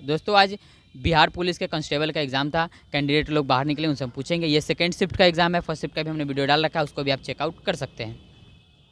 दोस्तों आज बिहार पुलिस के कांस्टेबल का एग्ज़ाम था। कैंडिडेट लोग बाहर निकले, उनसे हम पूछेंगे। ये सेकंड शिफ्ट का एग्ज़ाम है, फर्स्ट शिफ्ट का भी हमने वीडियो डाल रखा है, उसको भी आप चेकआउट कर सकते हैं।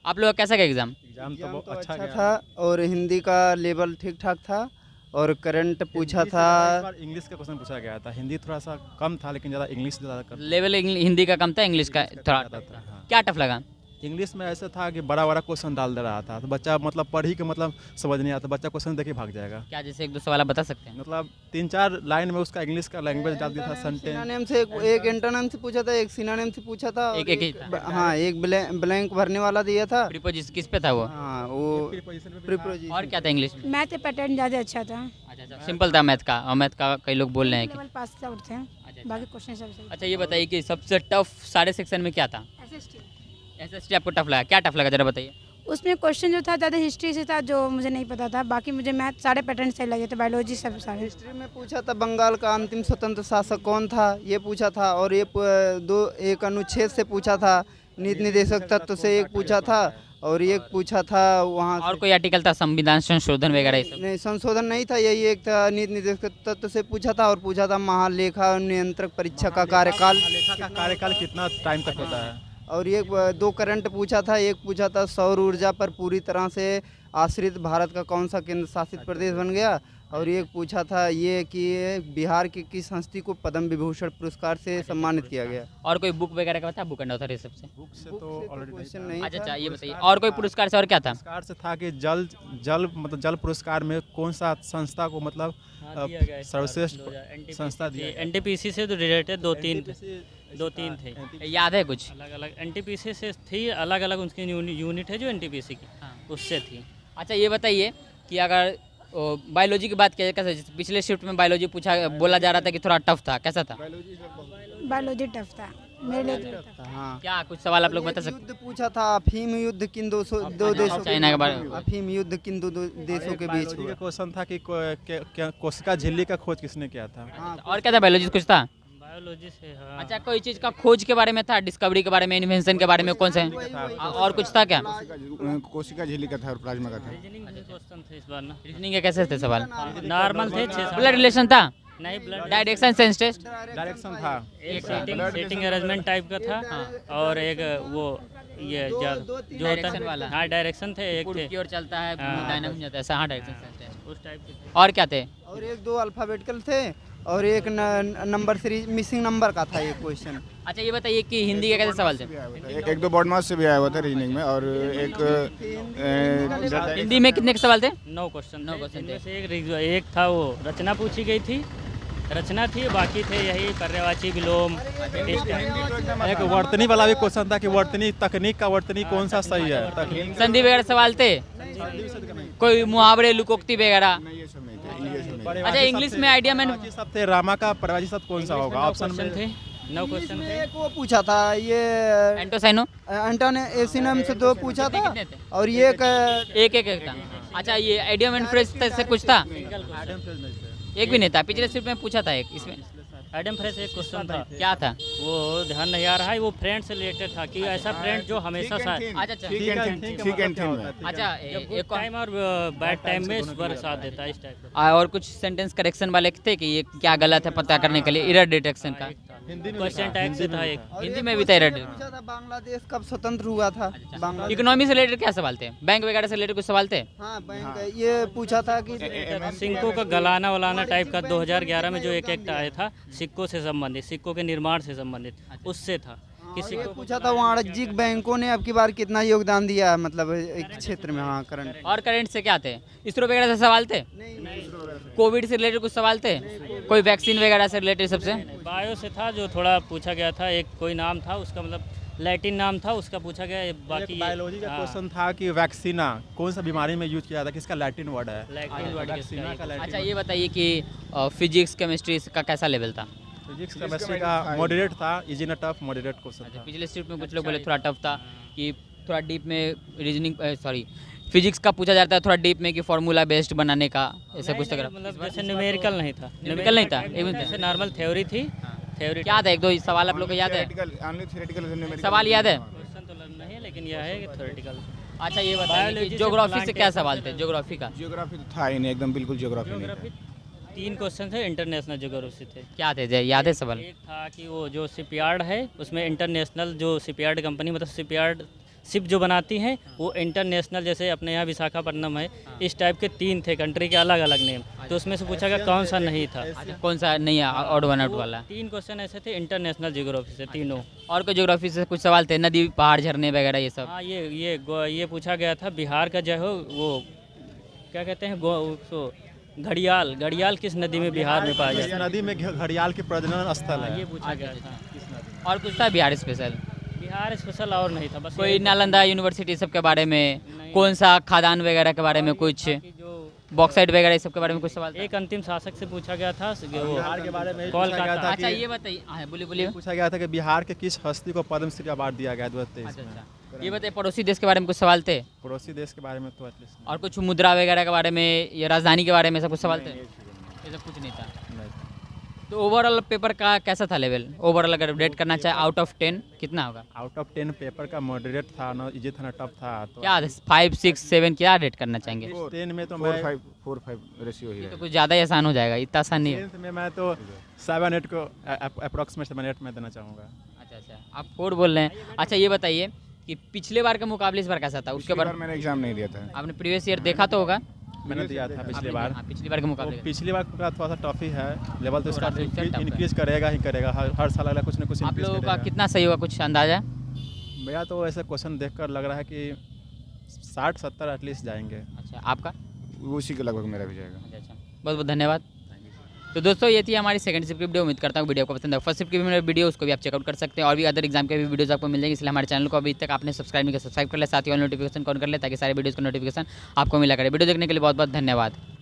आप लोग का कैसा गया एग्ज़ाम? एग्जाम तो बहुत अच्छा अच्छा गया था और हिंदी का लेवल ठीक ठाक था और करंट पूछा हिंदी से था। ज़्यादा इस बार इंग्लिश का क्वेश्चन पूछा गया था। हिंदी थोड़ा सा कम था लेकिन ज़्यादा इंग्लिश ज़्यादा कर लेवल हिंदी का कम था, इंग्लिश का थोड़ा ज़्यादा था। हाँ। क्या टफ लगा? इंग्लिश में ऐसा था कि बड़ा बड़ा क्वेश्चन डाल दे रहा था तो बच्चा मतलब पढ़ ही के मतलब समझ नहीं आता, बच्चा क्वेश्चन देख के भाग जाएगा। क्या जैसे एक दो सवाल आप बता सकते हैं? मतलब 3-4 लाइन में उसका इंग्लिश का लैंग्वेज डाल दिया था, सेंटेंस। सिनोनिम से एक एंटोनिम से पूछा था, एक सिनोनिम से पूछा था और एक ही था। हाँ एक ब्लैंक भरने वाला दिया था। प्रीपोजिशन किस पे था वो? हाँ वो प्रीपोजिशन। और क्या था इंग्लिश में? मैथ पैटर्न ज़्यादा अच्छा था। अच्छा, सिंपल था मैथ का, और मैथ का कई लोग बोल रहे हैं कि लेवल पास आउट थे, बाकी क्वेश्चन सब सही। अच्छा ये बताइए कि सबसे टफ सारे सेक्शन में क्या था? एसएसटी आपको टफ लगा? क्या टफ लगा जरा बताइए। उसमें क्वेश्चन जो था ज़्यादा हिस्ट्री से था, जो मुझे नहीं पता था। बाकी मुझे मैथ सारे पैटर्न सही लगे थे, बायोलॉजी सब सारे। हिस्ट्री में पूछा था बंगाल का अंतिम स्वतंत्र शासक कौन था, ये पूछा था। और ये एक अनुच्छेद से पूछा था, नीति निर्देशक तत्व से एक पूछा था और एक पूछा था वहाँ और से। कोई आर्टिकल था संविधान संशोधन वगैरह ये सब? नहीं संशोधन नहीं था, यही एक था। नीति निर्देशक तत्व से पूछा था और पूछा था महालेखा नियंत्रक परीक्षा का कार्यकाल। लेखा का कार्यकाल कितना टाइम तक होता है? और ये 2 करंट पूछा था। एक पूछा था सौर ऊर्जा पर पूरी तरह से आश्रित भारत का कौन सा केंद्र शासित प्रदेश बन गया। और एक पूछा था ये कि बिहार की किस हस्ती को पद्म विभूषण पुरस्कार से सम्मानित किया गया। और कोई बुक वगैरह का था? बुक एंड ऑथर ये सब से? बुक से तो ऑलरेडी क्वेश्चन नहीं अच्छा था। अच्छा, ये बताइए और कोई पुरस्कार से और क्या था? पुरस्कार से था कि जल पुरस्कार में कौन सा संस्था को मतलब सर्वश्रेष्ठ संस्था दिया गया। एनटीपीसी से तो रिलेटेड दो तीन थे याद है कुछ? अलग अलग। एनटीपीसी से थी, अलग अलग उनकी यूनिट है जो एनटीपीसी की, उससे थी। अच्छा ये बताइए कि अगर बायोलॉजी की बात किया जाए, कैसा जैसे पिछले शिफ्ट में बायोलॉजी बोला जा रहा था कि थोड़ा टफ था, कैसा था? बायोलॉजी टफ था मेरे लिए, टफ था। हाँ क्या कुछ सवाल आप लोग बता सकते युद्ध पूछा था, अफीम युद्ध किन दो देशों चाइना के बारे में? अफीम युद्ध किन दो देशों के बीच बायोलॉजी हुआ। का क्वेश्चन था कि कोशिका झिल्ली का खोज किसने किया था? हाँ और क्या था? बायोलॉजी कुछ था? बायोलॉजी से हाँ। अच्छा कोई चीज़ का खोज के बारे में था, डिस्कवरी के बारे में, इन्वेंशन के बारे में, कौन सा है? और कुछ था क्या? कोशिका झिल्ली का था और प्लाज्मा का था। रीजनिंग के क्वेश्चन थे इस बार ना, रीजनिंग के कैसे थे सवाल? नॉर्मल थे 6 ब्लड रिलेशन था? नहीं, blood direction sense test? Direction था। एक सेटिंग अरेंजमेंट टाइप का था और एक वो ये जो होता डायरेक्शन वाला? है। हाँ डायरेक्शन थे, एक थे की ओर चलता है, हाँ। डायनामिक जाता है ऐसा। हाँ डायरेक्शन सेंस टेस्ट। उस टाइप के थे। और क्या थे? और एक 2 अल्फाबेटिकल थे और एक नंबर सीरीज मिसिंग नंबर का था ये क्वेश्चन। अच्छा ये बताइए कि हिंदी के कैसे सवाल थे? एक दो बोर्ड मार्क्स से भी आया हुआ था रीजनिंग में और एक हिंदी में कितने के सवाल थे? 9 क्वेश्चन 9 क्वेश्चन इनमें थे। से एक था वो रचना पूछी गई थी, रचना थी, बाकी थे यही पर्यायवाची विलोम टेस्ट। एक वर्तनी वाला भी क्वेश्चन था कि वर्तनी तकनीक का वर्तनी कौन सा सही है? तकनीक संधि वगैरह सवाल थे? कोई मुहावरे, लुकोक्ति वगैरह? ये सब नहीं थे, ये सब नहीं थे। अच्छा इंग्लिश में आइडिया मैन सब थे। रामा का पर्यायवाची शब्द कौन सा होगा? ऑप्शन में थे 9 क्वेश्चन थे। एक वो पूछा था ये एंटोसाइनो? एंटोनेसिनम से 2 पूछा था कितने थे? और ये एक था। अच्छा ये आइडिया मैन फ्रेज से कुछ था? एक भी नहीं था। पिछले शिफ्ट में पूछा था एक, इसमें एडम फ्रेश एक क्वेश्चन था, क्या था? वो ध्यान नहीं आ रहा है, वो फ्रेंड से रिलेटेड था कि ऐसा फ्रेंड जो हमेशा साथ अच्छा अच्छा ठीक एंड थिन में। अच्छा गुड टाइम और बैड टाइम में स्वर साथ देता है, इस टाइप का। और कुछ सेंटेंस करेक्शन वाले थे कि ये क्या गलत है पता करने के लिए, एरर डिटेक्शन का क्वेश्चन टैग से था एक। हिंदी में भी था एरर। पूछा था बांग्लादेश कब स्वतंत्र हुआ था। बांग्लादेश इकोनॉमी से रिलेटेड क्या सवाल थे? बैंक वगैरह से रिलेटेड कुछ सवाल थे? हाँ बैंक ये पूछा था कि सिक्कों का गलाना वलाना टाइप का 2011 में जो एक एक्ट आया था सिक्कों से संबंधित, सिक्कों के निर्माण से संबंधित, उससे था किसी ये को पूछा था वाणिज्यिक बैंकों ने अब की बार कितना योगदान दिया है, मतलब एक क्षेत्र में। हाँ करंट। और करंट से क्या थे? इसरो वगैरह से सवाल थे? कोविड से रिलेटेड कुछ सवाल थे? कोई वैक्सीन वगैरह से रिलेटेड सबसे? बायो से था जो थोड़ा पूछा गया था, एक कोई नाम था उसका, मतलब लैटिन नाम था उसका पूछा गया। बाकी बायोलॉजी का क्वेश्चन था कि वैक्सीना कौन सा बीमारी में यूज किया जाता है, किसका लैटिन वर्ड है? लैटिन वर्ड वैक्सीना का लैटिन अच्छा ये बताइए कि फिजिक्स केमिस्ट्री का कैसा लेवल था? फिजिक्स केमिस्ट्री का मॉडरेट था, इजी ना टफ, मॉडरेट क्वेश्चन था। पिछले शिफ्ट में कुछ लोग बोले थोड़ा टफ था कि थोड़ा डीप में रीजनिंग फिजिक्स का पूछा जाता है थोड़ा डीप में कि फार्मूला बेस्ड बनाने का, ऐसा कुछ तरह। मतलब जैसे न्यूमेरिकल नहीं था, न्यूमेरिकल नहीं था, एक मिनट। जैसे नॉर्मल थ्योरी थी, थ्योरी क्या था? एक दो सवाल आप लोग को याद है? सवाल याद है? क्वेश्चन तो नहीं है लेकिन यह है कि थ्योरेटिकल। अच्छा ये बताइए Biology कि से ज्योग्राफी से plant क्या कैसे सवाल थे? होते हैं? ज्योग्राफी का जियोग्राफी तो था ही नहीं, एकदम बिल्कुल जियोग्राफी नहीं था। 3 क्वेश्चन थे इंटरनेशनल ज्योग्राफी थे। क्या थे, याद है सवाल? एक था कि वो जो शिपयार्ड है उसमें इंटरनेशनल जो शिपयार्ड कंपनी मतलब शिपयार्ड शिप जो बनाती हैं वो इंटरनेशनल, जैसे अपने यहाँ विशाखापट्टनम है, इस टाइप के 3 थे कंट्री के अलग अलग नेम। तो उसमें से पूछा गया कौन सा नहीं था। अच्छा, कौन सा नहीं है ऑड वन आउट वाला? 3 क्वेश्चन ऐसे थे इंटरनेशनल ज्योग्राफी से तीनों। और कोई ज्योग्राफी से कुछ सवाल थे, नदी पहाड़ झरने वगैरह ये सब? हाँ, ये पूछा गया था बिहार का जो है वो क्या कहते हैं घड़ियाल किस नदी में बिहार में पाया जाता है? नदी में घड़ियाल की प्रजनन स्थल है। ये पूछा गया था। और कुछ था बिहार स्पेशल? बिहार स्पेशल और नहीं था, बस कोई नालंदा यूनिवर्सिटी सब के बारे में, कौन सा खादान वगैरह के बारे में, कुछ जो बॉक्साइट वगैरह ये सब के बारे में कुछ सवाल था? एक अंतिम शासक से पूछा गया था वो बिहार के बारे में पूछा गया कोलकाता। था अच्छा कि ये बताइए, हाँ बोलिए। पूछा गया था कि बिहार के किस हस्ती को पद्मश्री अवार्ड दिया गया 2023 अच्छा में। अच्छा, ये बताइए पड़ोसी देश के बारे में कुछ सवाल थे? पड़ोसी देश के बारे में तो एटलीस्ट और कुछ मुद्रा वगैरह के बारे में या राजधानी के बारे में सब कुछ सवाल थे? ये सब कुछ नहीं था। नहीं। तो ओवरऑल पेपर का कैसा था लेवल? ओवरऑल अगर रेट करना चाहे आउट ऑफ 10 कितना होगा? आउट ऑफ 10 पेपर का मॉडरेट था ना, इजी था ना, टफ था। तो क्या 5, 6, 7 क्या रेट करना चाहेंगे? 10 में तो मैं 4-5 रेशियो ही ये तो है। कुछ ज़्यादा ही आसान हो जाएगा, इतना आसान नहीं है। 10th में मैं तो 7-8 को अप्रॉक्सीमेट 7-8 में देना चाहूँगा। अच्छा अच्छा, आप 4 बोल रहे हैं। अच्छा ये बताइए कि पिछले बार के मुकाबले इस बार कैसा था? उसके पिछली बार बार मैंने एग्जाम नहीं दिया था। आपने प्रीवियस ईयर देखा तो होगा? मैंने दिया था पिछली आपने- बार। हाँ, पिछली बार के तो मुकाबले। पिछली बार का थोड़ा सा टफ ही है लेवल, तो इसका थोड़ा सा इससे tough है। इंक्रीज करेगा ही करेगा। हर साल अगला कुछ ना कुछ आप increase लोगों का करेगा। कितना सही होगा, कुछ अंदाजा? मेरा तो ऐसा क्वेश्चन देखकर लग रहा है कि 60-70 एटलीस्ट जाएंगे। अच्छा आपका? उसी के लगभग मेरा भी जाएगा। अच्छा अच्छा, बहुत बहुत धन्यवाद। तो दोस्तों ये थी हमारी सेकंड शिफ्ट की वीडियो। उम्मीद करता हूँ वीडियो को पसंद है। फर्स्ट शिफ्ट की भी मेरी वीडियो उसको भी आप चेकआउट कर सकते हैं, और भी अदर एग्जाम के भी वीडियोस आपको मिल जाएंगे। इसलिए हमारे चैनल को अभी तक आपने सब्सक्राइब नहीं किया, सब्सक्राइब कर ले, साथ ही ऑल नोटिफिकेशन ऑन कर ले, ताकि सारे वीडियोस का नोटिफिकेशन आपको मिला करे। वीडियो देखने के लिए बहुत बहुत धन्यवाद।